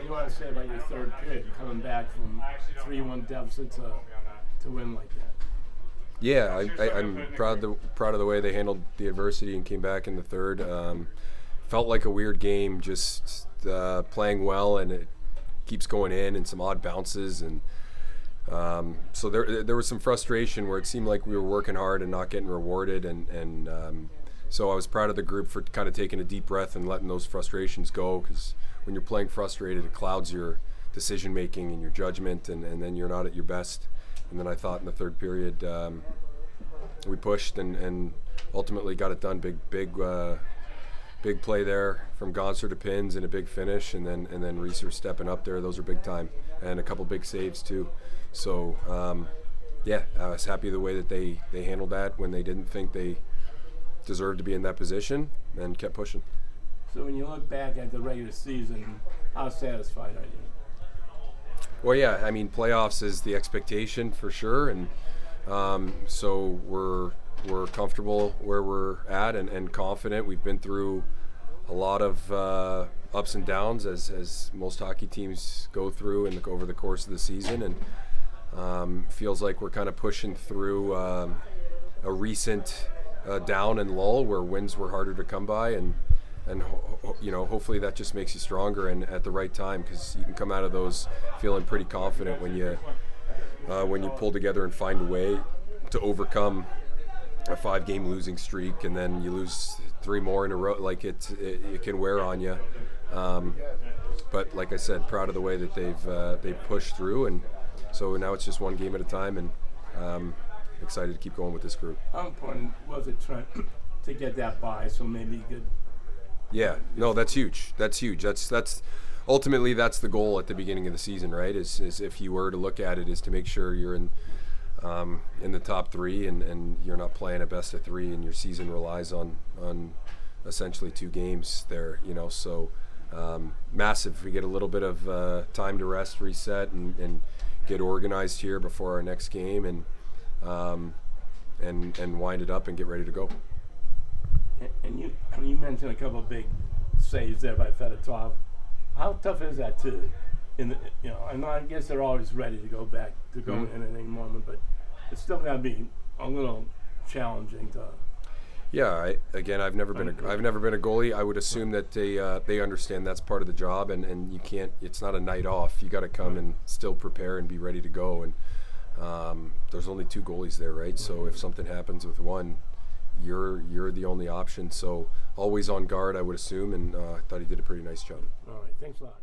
you want to say about your third period, coming back from 3-1 deficit to win like that? Yeah, I'm proud of the way they handled the adversity and came back in the third. Felt like a weird game, just playing well, and it keeps going in and some odd bounces, and so there was some frustration where it seemed like we were working hard and not getting rewarded, and so I was proud of the group for kind of taking a deep breath and letting those frustrations go, because when you're playing frustrated, it clouds your decision making and your judgment, and then you're not at your best. And then I thought in the third period we pushed and ultimately got it done. Big play there from Gonser to pins and a big finish, and then Reeser stepping up there. Those are big time, and a couple big saves too. So yeah, I was happy the way that they handled that when they didn't think they deserved to be in that position, and kept pushing. So when you look back at the regular season, how satisfied are you? Well, yeah, I mean, playoffs is the expectation for sure, and so we're comfortable where we're at and confident. We've been through a lot of ups and downs as most hockey teams go through over the course of the season, and feels like we're kind of pushing through a recent down and lull where wins were harder to come by, and hopefully that just makes you stronger and at the right time, because you can come out of those feeling pretty confident when you pull together and find a way to overcome a 5-game losing streak, and then you lose 3 more in a row. Like it can wear on you. But like I said, proud of the way that they've pushed through, and so now it's just one game at a time, and excited to keep going with this group. How important was it, Trent, to get that bye so maybe you could? Yeah, no, that's huge. That's ultimately that's the goal at the beginning of the season, right? Is if you were to look at it, is to make sure you're in the top 3 and you're not playing a best of 3, and your season relies on essentially 2 games there, so massive. We get a little bit of time to rest, reset, and get organized here before our next game, and wind it up and get ready to go. And you mentioned a couple of big saves there by Fedotov. How tough is that too? And I guess they're always ready to go back to go in at any moment, but it's still got to be a little challenging to. Yeah, I've never been a goalie. I would assume that they understand that's part of the job, and you can't. It's not a night off. You got to come and still prepare and be ready to go. And there's only 2 goalies there, right? So if something happens with one, you're the only option. So always on guard, I would assume, and I thought he did a pretty nice job. All right, thanks a lot.